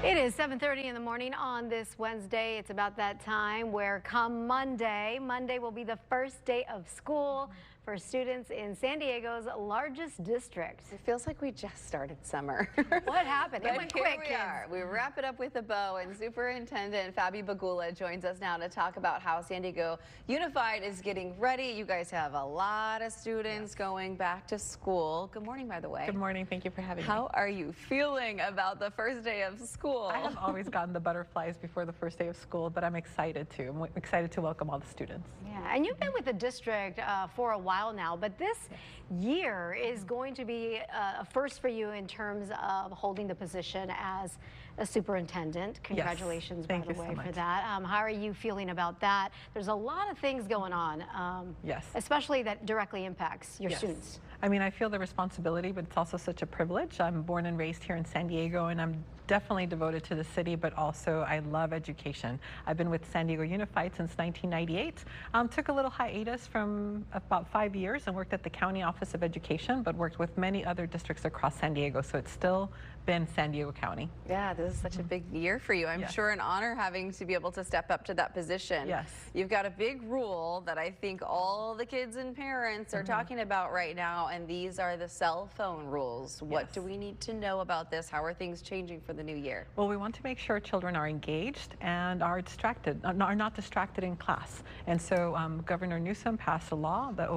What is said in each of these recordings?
It is 7:30 in the morning on this Wednesday. It's about that time where come Monday will be the first day of school for students in San Diego's largest district. It feels like we just started summer. What happened? It But went here quick, we kids. are. We wrap it up with a bow, and Superintendent Fabi Bagula joins us now to talk about how San Diego Unified is getting ready. You guys have a lot of students going back to school. Good morning, by the way. Good morning. Thank you for having me. How are you feeling about the first day of school? I have always gotten the butterflies before the first day of school, but I'm excited to. I'm excited to welcome all the students. Yeah, and you've been with the district for a while now, but this year is going to be a first for you in terms of holding the position as a superintendent. Congratulations, by the way, for that. How are you feeling about that? There's a lot of things going on, especially that directly impacts your students. I mean, I feel the responsibility, but it's also such a privilege. I'm born and raised here in San Diego, and I'm definitely devoted to the city, but also I love education. I've been with San Diego Unified since 1998. Took a little hiatus from about 5 years and worked at the County Office of Education, but worked with many other districts across San Diego, so it's still been San Diego County. Yeah, this is such a big year for you. I'm sure an honor having to be able to step up to that position. Yes. You've got a big rule that I think all the kids and parents are talking about right now, and these are the cell phone rules. What do we need to know about this? How are things changing for the new year? Well, we want to make sure children are engaged and are not distracted in class. And so Governor Newsom passed a law that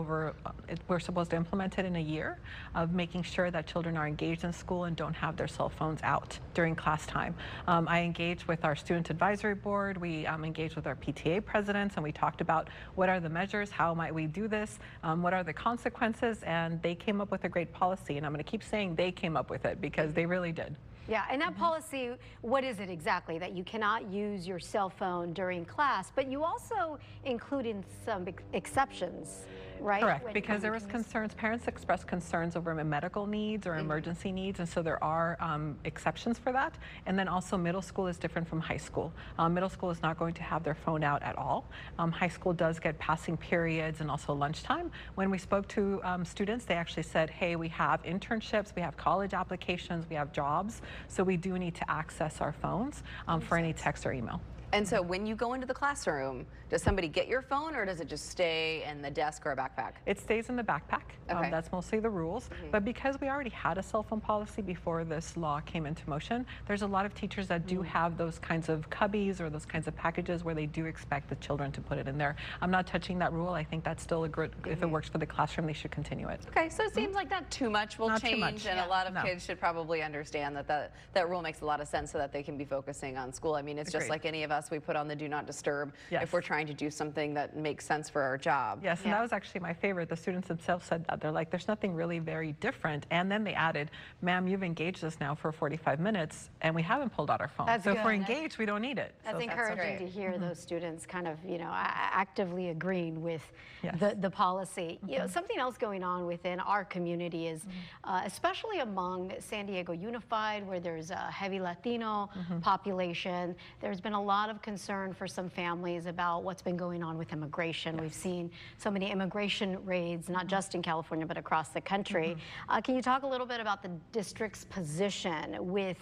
we're supposed to implement it in a year, of making sure that children are engaged in school and don't have their cell phones out during class time. I engaged with our student advisory board. We engaged with our PTA presidents, and we talked about what are the measures, how might we do this, what are the consequences, and they came up with a great policy. And I'm going to keep saying they came up with it because they really did. Yeah, and that policy, what is it exactly? That you cannot use your cell phone during class, but you also include in some exceptions, right? Correct, because there was concerns, parents expressed concerns over medical needs or emergency needs, and so there are exceptions for that. And then also middle school is different from high school. Middle school is not going to have their phone out at all. High school does get passing periods and also lunchtime. When we spoke to students, they actually said, hey, we have internships, we have college applications, we have jobs, so we do need to access our phones for any text or email. And so when you go into the classroom, does somebody get your phone, or does it just stay in the desk or a backpack? It stays in the backpack. That's mostly the rules. But because we already had a cell phone policy before this law came into motion, there's a lot of teachers that do have those kinds of cubbies or those kinds of packages where they do expect the children to put it in there. I'm not touching that rule. I think that's still a good, if it works for the classroom, they should continue it. Okay, so it seems like not too much will change, and a lot of kids should probably understand that that rule makes a lot of sense so that they can be focusing on school. I mean, it's just like any of us, we put on the do not disturb if we're trying to do something that makes sense for our job. Yes, and that was actually my favorite. The students themselves said that. They're like, there's nothing really very different. And then they added, ma'am, you've engaged us now for 45 minutes and we haven't pulled out our phone. So if we're engaged, we don't need it. That's encouraging to hear those students kind of, actively agreeing with the policy. You know, something else going on within our community is, especially among San Diego Unified, where there's a heavy Latino population, there's been a lot of concern for some families about what's been going on with immigration. We've seen so many immigration raids, not just in California, but across the country. Can you talk a little bit about the district's position with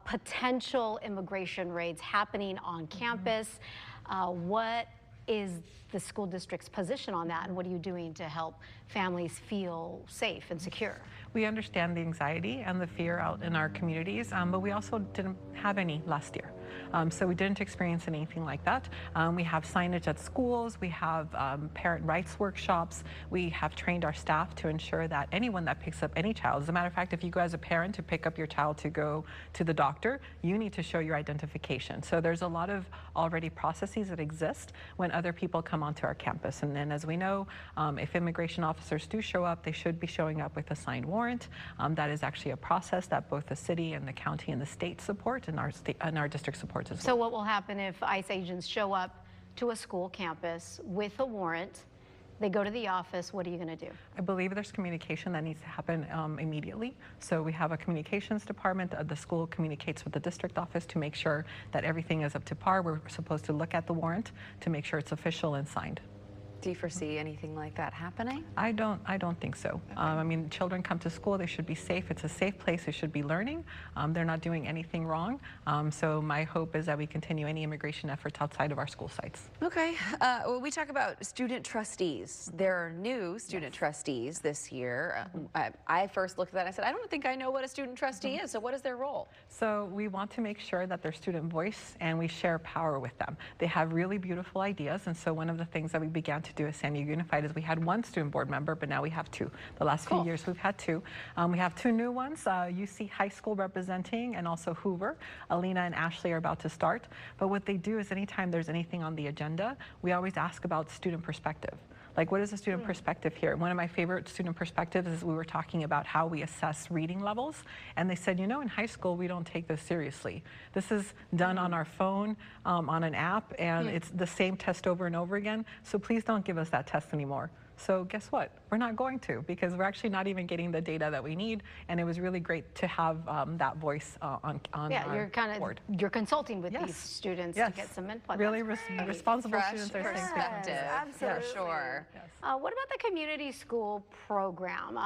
potential immigration raids happening on campus? What is the school district's position on that, and what are you doing to help families feel safe and secure? We understand the anxiety and the fear out in our communities, but we also didn't have any last year. So we didn't experience anything like that. We have signage at schools, we have parent rights workshops, we have trained our staff to ensure that anyone that picks up any child, as a matter of fact, if you go as a parent to pick up your child to go to the doctor, you need to show your identification. So there's a lot of already processes that exist when other people come onto our campus. And then, as we know, if immigration officers do show up, they should be showing up with a signed warrant. That is actually a process that both the city and the county and the state support, and our district supports as well. So what will happen if ICE agents show up to a school campus with a warrant? They go to the office, what are you going to do? I believe there's communication that needs to happen immediately. So we have a communications department. The school communicates with the district office to make sure that everything is up to par. We're supposed to look at the warrant to make sure it's official and signed. Do you foresee anything like that happening? I don't think so. Okay. I mean, children come to school, they should be safe. It's a safe place, they should be learning. They're not doing anything wrong. So my hope is that we continue any immigration efforts outside of our school sites. Okay, well, we talk about student trustees. There are new student trustees this year. I first looked at that and I said, I don't think I know what a student trustee is, so what is their role? So we want to make sure that they're student voice and we share power with them. They have really beautiful ideas, and so one of the things that we began to do at San Diego Unified is we had one student board member, but now we have two. The last few years we've had two. We have two new ones, UC High School representing and also Hoover. Alina and Ashley are about to start. But what they do is anytime there's anything on the agenda, we always ask about student perspective. Like, what is the student perspective here? One of my favorite student perspectives is we were talking about how we assess reading levels. And they said, you know, in high school, we don't take this seriously. This is done on our phone, on an app, and it's the same test over and over again. So please don't give us that test anymore. So guess what? We're not going to, because we're actually not even getting the data that we need. And it was really great to have that voice on you're kind of board. You're consulting with these students to get some input. Really responsible students are saying perspective. Absolutely. For sure. Yes. What about the community school program?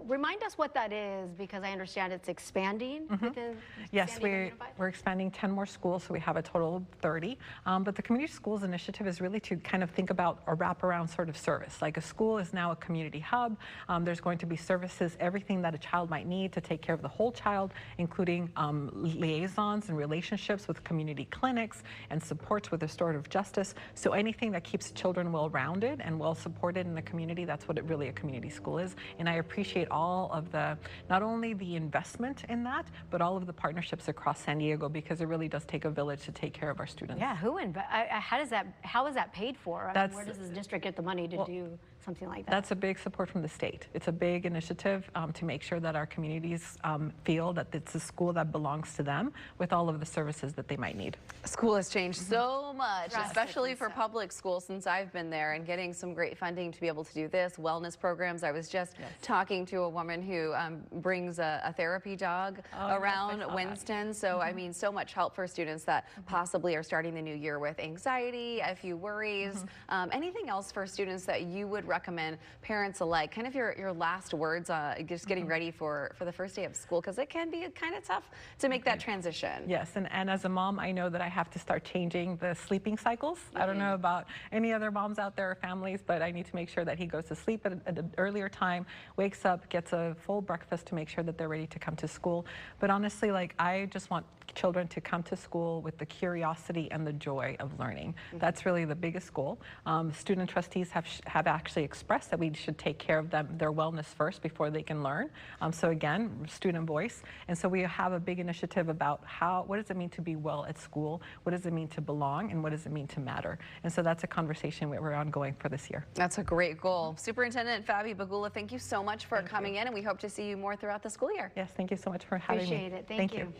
Remind us what that is, because I understand it's expanding within Yes, San Diego Unified? we're expanding 10 more schools, so we have a total of 30. But the Community Schools Initiative is really to kind of think about a wraparound sort of service. Like, a school is now a community hub. There's going to be services, everything that a child might need to take care of the whole child, including liaisons and relationships with community clinics and supports with restorative justice. So anything that keeps children well-rounded and well-supported in the community, that's what really a community school is. And I appreciate all of the, not only the investment in that, but all of the partnerships across San Diego, because it really does take a village to take care of our students. Yeah, how is that paid for? I mean, where does this district get the money to do something like that? That's a big support from the state. It's a big initiative to make sure that our communities feel that it's a school that belongs to them with all of the services that they might need. School has changed so much, especially for public schools since I've been there, and getting some great funding to be able to do this, wellness programs. I was just talking to a woman who brings a therapy dog around Winston. So I mean, so much help for students that possibly are starting the new year with anxiety, a few worries. Anything else for students that you would recommend parents alike? Kind of your last words, just getting ready for the first day of school, because it can be kind of tough to make that transition. Yes, and as a mom, I know that I have to start changing the sleeping cycles. I don't know about any other moms out there or families, but I need to make sure that he goes to sleep at an earlier time, wakes up, gets a full breakfast to make sure that they're ready to come to school. But honestly, like, I just want children to come to school with the curiosity and the joy of learning. That's really the biggest goal. Student trustees have actually expressed that we should take care of their wellness first before they can learn. So again, student voice. And so we have a big initiative about what does it mean to be well at school? What does it mean to belong? And what does it mean to matter? And so that's a conversation we're ongoing for this year. That's a great goal. Superintendent Fabi Bagula, thank you so much for coming in, and we hope to see you more throughout the school year. Yes, thank you so much for having me. Appreciate it. Thank you.